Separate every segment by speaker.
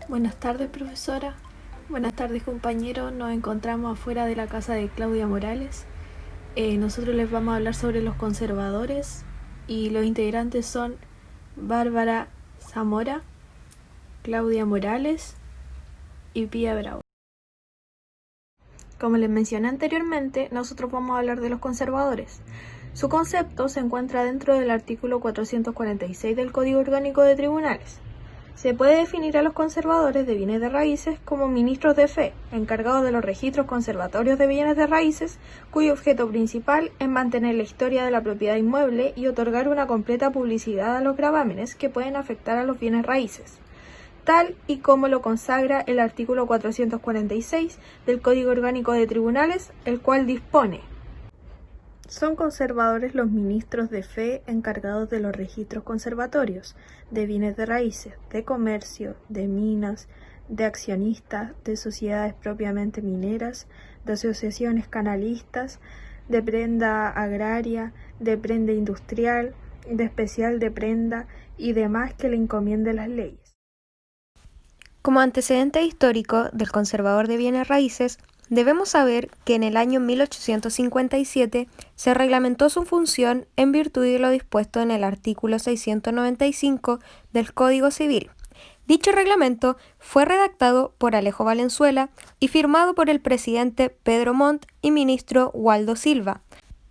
Speaker 1: Buenas tardes, profesora. Buenas tardes, compañeros. Nos encontramos afuera de la casa de Claudia Morales. Nosotros les vamos a hablar sobre los conservadores y los integrantes son Bárbara Zamora, Claudia Morales y Pía Bravo. Como les mencioné anteriormente, nosotros vamos a hablar de los conservadores. Su concepto se encuentra dentro del artículo 446 del Código Orgánico de Tribunales. Se puede definir a los conservadores de bienes de raíces como ministros de fe, encargados de los registros conservatorios de bienes de raíces, cuyo objeto principal es mantener la historia de la propiedad inmueble y otorgar una completa publicidad a los gravámenes que pueden afectar a los bienes raíces, tal y como lo consagra el artículo 446 del Código Orgánico de Tribunales, el cual dispone: son conservadores los ministros de fe encargados de los registros conservatorios, de bienes de raíces, de comercio, de minas, de accionistas, de sociedades propiamente mineras, de asociaciones canalistas, de prenda agraria, de prenda industrial, de especial de prenda y demás que le encomienden las leyes.
Speaker 2: Como antecedente histórico del conservador de bienes raíces, debemos saber que en el año 1857 se reglamentó su función en virtud de lo dispuesto en el artículo 695 del Código Civil. Dicho reglamento fue redactado por Alejo Valenzuela y firmado por el presidente Pedro Montt y ministro Waldo Silva.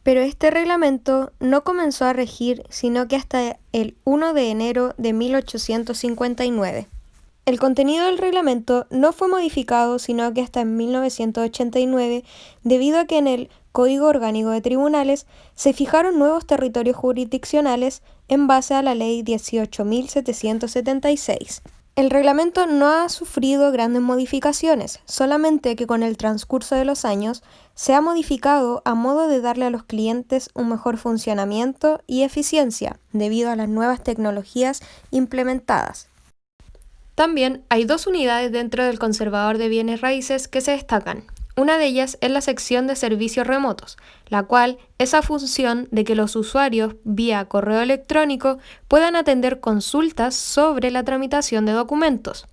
Speaker 2: Pero este reglamento no comenzó a regir sino que hasta el 1 de enero de 1859. El contenido del reglamento no fue modificado sino que hasta en 1989, debido a que en el Código Orgánico de Tribunales se fijaron nuevos territorios jurisdiccionales en base a la Ley 18.776. El reglamento no ha sufrido grandes modificaciones, solamente que con el transcurso de los años se ha modificado a modo de darle a los clientes un mejor funcionamiento y eficiencia debido a las nuevas tecnologías implementadas. También hay dos unidades dentro del conservador de bienes raíces que se destacan. Una de ellas es la sección de servicios remotos, la cual es a función de que los usuarios vía correo electrónico puedan atender consultas sobre la tramitación de documentos.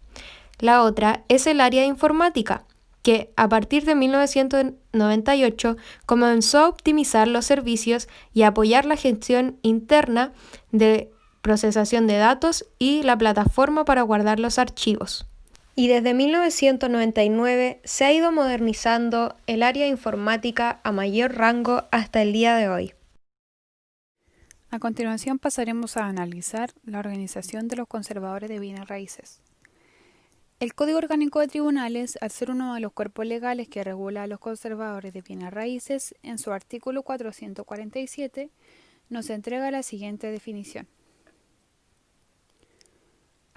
Speaker 2: La otra es el área de informática, que a partir de 1998 comenzó a optimizar los servicios y a apoyar la gestión interna de procesación de datos y la plataforma para guardar los archivos. Y desde 1999 se ha ido modernizando el área de informática a mayor rango hasta el día de hoy.
Speaker 3: A continuación pasaremos a analizar la organización de los conservadores de bienes raíces. El Código Orgánico de Tribunales, al ser uno de los cuerpos legales que regula a los conservadores de bienes raíces, en su artículo 447 nos entrega la siguiente definición.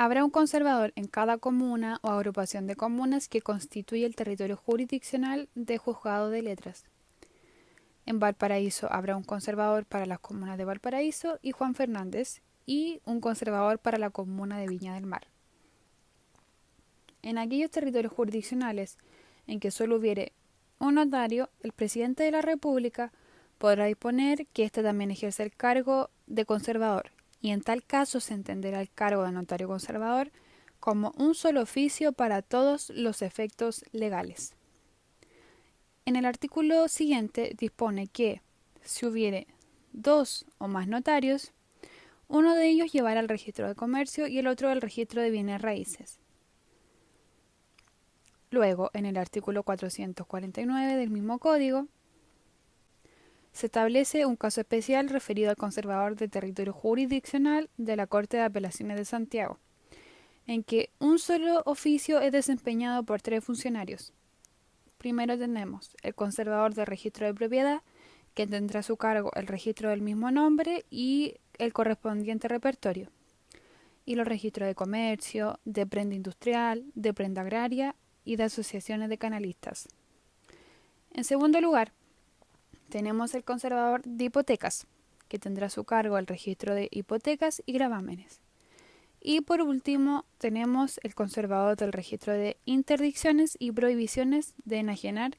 Speaker 3: Habrá un conservador en cada comuna o agrupación de comunas que constituye el territorio jurisdiccional de Juzgado de Letras. En Valparaíso habrá un conservador para las comunas de Valparaíso y Juan Fernández y un conservador para la comuna de Viña del Mar. En aquellos territorios jurisdiccionales en que solo hubiere un notario, el presidente de la República podrá disponer que éste también ejerce el cargo de conservador, y en tal caso se entenderá el cargo de notario conservador como un solo oficio para todos los efectos legales. En el artículo siguiente dispone que, si hubiere dos o más notarios, uno de ellos llevará el registro de comercio y el otro el registro de bienes raíces. Luego, en el artículo 449 del mismo código, se establece un caso especial referido al conservador de territorio jurisdiccional de la Corte de Apelaciones de Santiago, en que un solo oficio es desempeñado por 3 funcionarios. Primero tenemos el conservador de registro de propiedad, que tendrá a su cargo el registro del mismo nombre y el correspondiente repertorio, y los registros de comercio, de prenda industrial, de prenda agraria y de asociaciones de canalistas. En segundo lugar, tenemos el conservador de hipotecas, que tendrá a su cargo el registro de hipotecas y gravámenes. Y por último, tenemos el conservador del registro de interdicciones y prohibiciones de enajenar,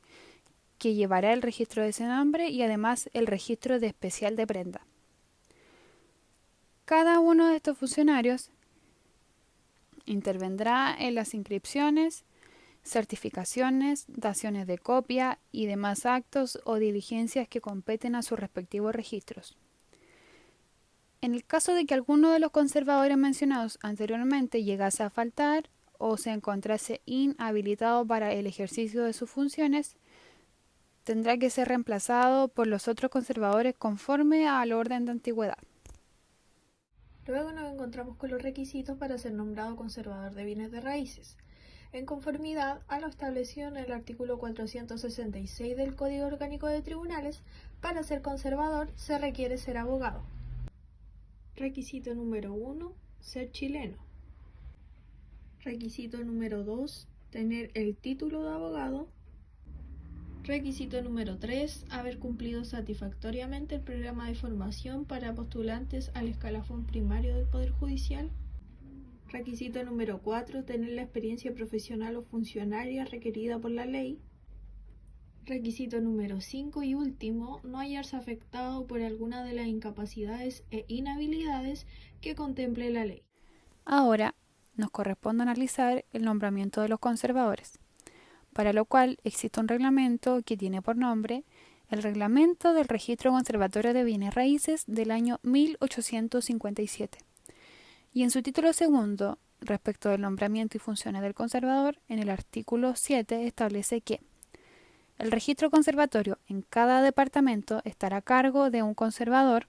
Speaker 3: que llevará el registro de ese nombre y además el registro de especial de prenda. Cada uno de estos funcionarios Intervendrá en las inscripciones, certificaciones, daciones de copia y demás actos o diligencias que competen a sus respectivos registros. En el caso de que alguno de los conservadores mencionados anteriormente llegase a faltar o se encontrase inhabilitado para el ejercicio de sus funciones, tendrá que ser reemplazado por los otros conservadores conforme al orden de antigüedad.
Speaker 1: Luego nos encontramos con los requisitos para ser nombrado conservador de bienes de raíces, en conformidad a lo establecido en el artículo 466 del Código Orgánico de Tribunales. Para ser conservador se requiere ser abogado. Requisito número 1, ser chileno. Requisito número 2, tener el título de abogado. Requisito número 3, haber cumplido satisfactoriamente el programa de formación para postulantes al escalafón primario del Poder Judicial. Requisito número 4, tener la experiencia profesional o funcionaria requerida por la ley. Requisito número 5 y último, no hallarse afectado por alguna de las incapacidades e inhabilidades que contemple la ley.
Speaker 3: Ahora nos corresponde analizar el nombramiento de los conservadores, para lo cual existe un reglamento que tiene por nombre el Reglamento del Registro Conservatorio de Bienes Raíces del año 1857. Y en su título segundo, respecto del nombramiento y funciones del conservador, en el artículo 7 establece que el registro conservatorio en cada departamento estará a cargo de un conservador,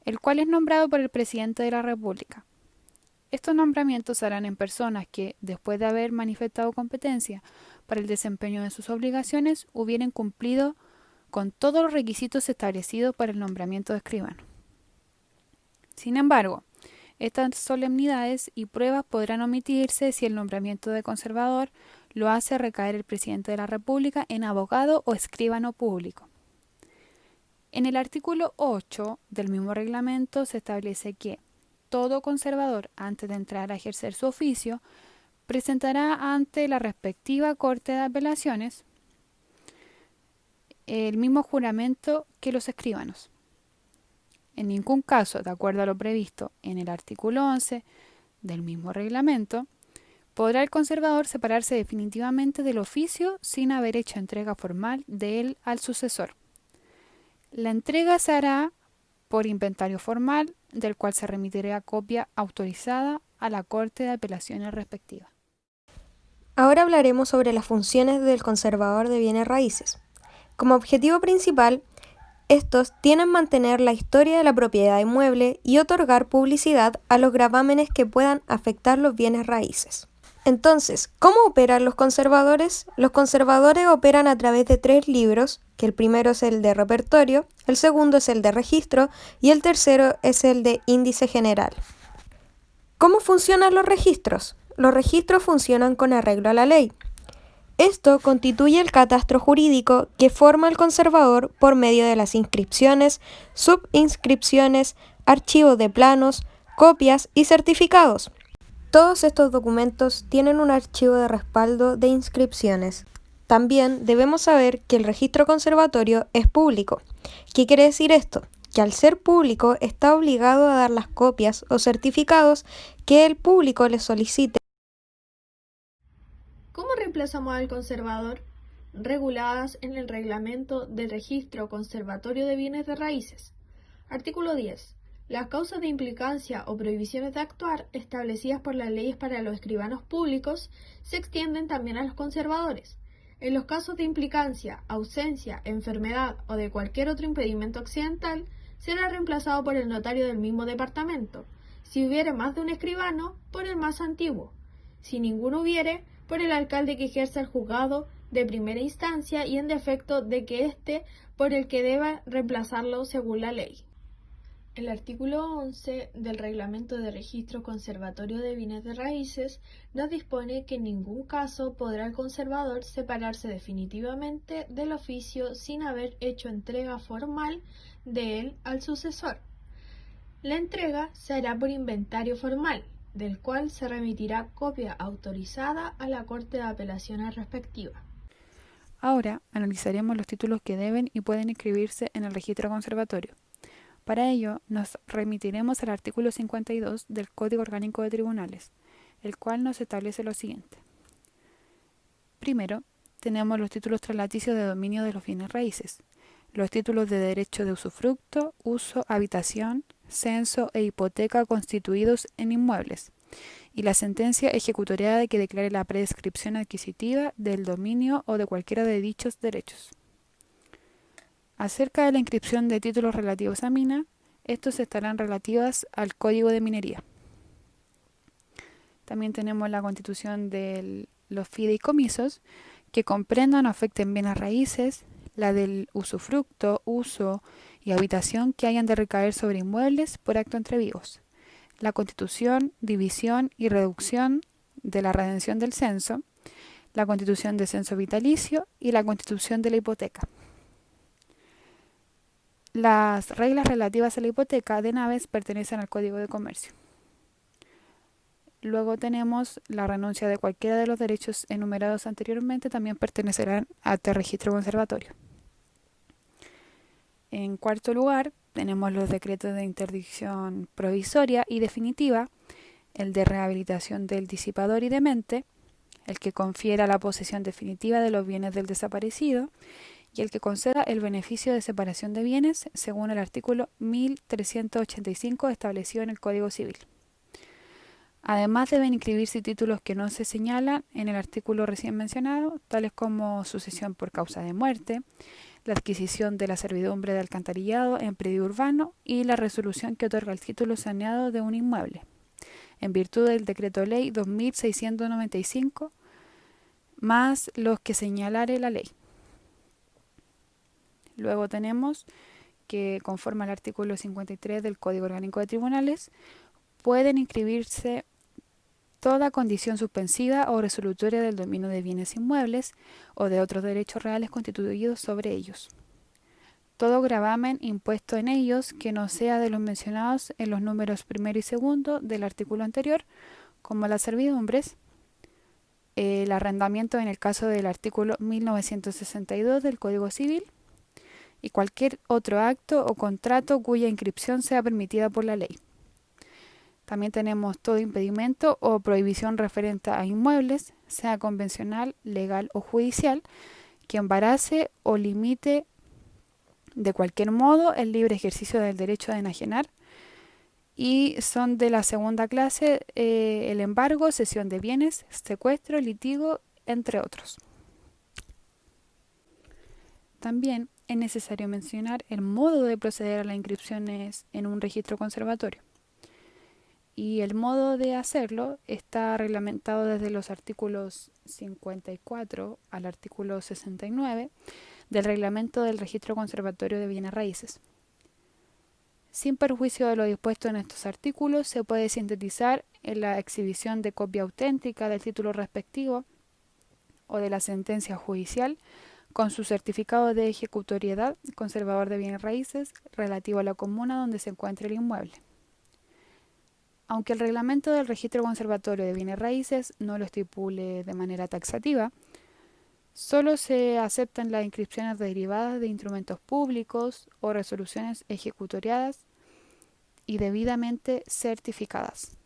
Speaker 3: el cual es nombrado por el presidente de la República. Estos nombramientos se harán en personas que, después de haber manifestado competencia para el desempeño de sus obligaciones, hubieran cumplido con todos los requisitos establecidos para el nombramiento de escribano. Sin embargo, estas solemnidades y pruebas podrán omitirse si el nombramiento de conservador lo hace recaer el presidente de la República en abogado o escribano público. En el artículo 8 del mismo reglamento se establece que todo conservador, antes de entrar a ejercer su oficio, presentará ante la respectiva Corte de Apelaciones el mismo juramento que los escribanos. En ningún caso, de acuerdo a lo previsto en el artículo 11 del mismo reglamento, podrá el conservador separarse definitivamente del oficio sin haber hecho entrega formal de él al sucesor. La entrega se hará por inventario formal, del cual se remitirá copia autorizada a la Corte de Apelaciones respectiva.
Speaker 2: Ahora hablaremos sobre las funciones del conservador de bienes raíces. Como objetivo principal, estos tienen mantener la historia de la propiedad inmueble y otorgar publicidad a los gravámenes que puedan afectar los bienes raíces. Entonces, ¿cómo operan los conservadores? Los conservadores operan a través de 3 libros, que el primero es el de repertorio, el segundo es el de registro y el tercero es el de índice general. ¿Cómo funcionan los registros? Los registros funcionan con arreglo a la ley. Esto constituye el catastro jurídico que forma el conservador por medio de las inscripciones, subinscripciones, archivos de planos, copias y certificados. Todos estos documentos tienen un archivo de respaldo de inscripciones. También debemos saber que el registro conservatorio es público. ¿Qué quiere decir esto? Que al ser público está obligado a dar las copias o certificados que el público le solicite.
Speaker 1: ¿Cómo reemplazamos al conservador? Reguladas en el Reglamento del Registro Conservatorio de Bienes de Raíces. Artículo 10. Las causas de implicancia o prohibiciones de actuar establecidas por las leyes para los escribanos públicos se extienden también a los conservadores. En los casos de implicancia, ausencia, enfermedad o de cualquier otro impedimento accidental, será reemplazado por el notario del mismo departamento. Si hubiere más de un escribano, por el más antiguo. Si ninguno hubiere, por el alcalde que ejerza el juzgado de primera instancia y en defecto de que éste por el que deba reemplazarlo según la ley. El artículo 11 del Reglamento de Registro Conservatorio de Bienes de Raíces nos dispone que en ningún caso podrá el conservador separarse definitivamente del oficio sin haber hecho entrega formal de él al sucesor. La entrega se hará por inventario formal, del cual se remitirá copia autorizada a la Corte de Apelaciones respectiva.
Speaker 3: Ahora analizaremos los títulos que deben y pueden inscribirse en el registro conservatorio. Para ello, nos remitiremos al artículo 52 del Código Orgánico de Tribunales, el cual nos establece lo siguiente. Primero, tenemos los títulos traslaticios de dominio de los bienes raíces, los títulos de derecho de usufructo, uso, habitación, censo e hipoteca constituidos en inmuebles, y la sentencia ejecutoriada que declare la prescripción adquisitiva del dominio o de cualquiera de dichos derechos. Acerca de la inscripción de títulos relativos a mina, estos estarán relativos al Código de Minería. También tenemos la constitución de los fideicomisos, que comprendan o afecten bienes raíces, la del usufructo, uso y habitación que hayan de recaer sobre inmuebles por acto entre vivos, la constitución, división y reducción de la redención del censo, la constitución de censo vitalicio y la constitución de la hipoteca. Las reglas relativas a la hipoteca de naves pertenecen al Código de Comercio. Luego tenemos la renuncia de cualquiera de los derechos enumerados anteriormente, también pertenecerán a este registro conservatorio. En cuarto lugar, tenemos los decretos de interdicción provisoria y definitiva, el de rehabilitación del disipador y demente, el que confiera la posesión definitiva de los bienes del desaparecido y el que conceda el beneficio de separación de bienes según el artículo 1385 establecido en el Código Civil. Además, deben inscribirse títulos que no se señalan en el artículo recién mencionado, tales como sucesión por causa de muerte, la adquisición de la servidumbre de alcantarillado en predio urbano y la resolución que otorga el título saneado de un inmueble, en virtud del Decreto Ley 2695, más los que señalare la ley. Luego tenemos que, conforme al artículo 53 del Código Orgánico de Tribunales, pueden inscribirse toda condición suspensiva o resolutoria del dominio de bienes inmuebles o de otros derechos reales constituidos sobre ellos. Todo gravamen impuesto en ellos que no sea de los mencionados en los números primero y segundo del artículo anterior, como las servidumbres, el arrendamiento en el caso del artículo 1962 del Código Civil y cualquier otro acto o contrato cuya inscripción sea permitida por la ley. También tenemos todo impedimento o prohibición referente a inmuebles, sea convencional, legal o judicial, que embarace o limite de cualquier modo el libre ejercicio del derecho de enajenar, y son de la segunda clase el embargo, cesión de bienes, secuestro, litigo, entre otros. También es necesario mencionar el modo de proceder a las inscripciones en un registro conservatorio. Y el modo de hacerlo está reglamentado desde los artículos 54 al artículo 69 del Reglamento del Registro Conservatorio de Bienes Raíces. Sin perjuicio de lo dispuesto en estos artículos, se puede sintetizar en la exhibición de copia auténtica del título respectivo o de la sentencia judicial con su certificado de ejecutoriedad, conservador de bienes raíces, relativo a la comuna donde se encuentre el inmueble. Aunque el reglamento del registro conservatorio de bienes raíces no lo estipule de manera taxativa, solo se aceptan las inscripciones derivadas de instrumentos públicos o resoluciones ejecutoriadas y debidamente certificadas.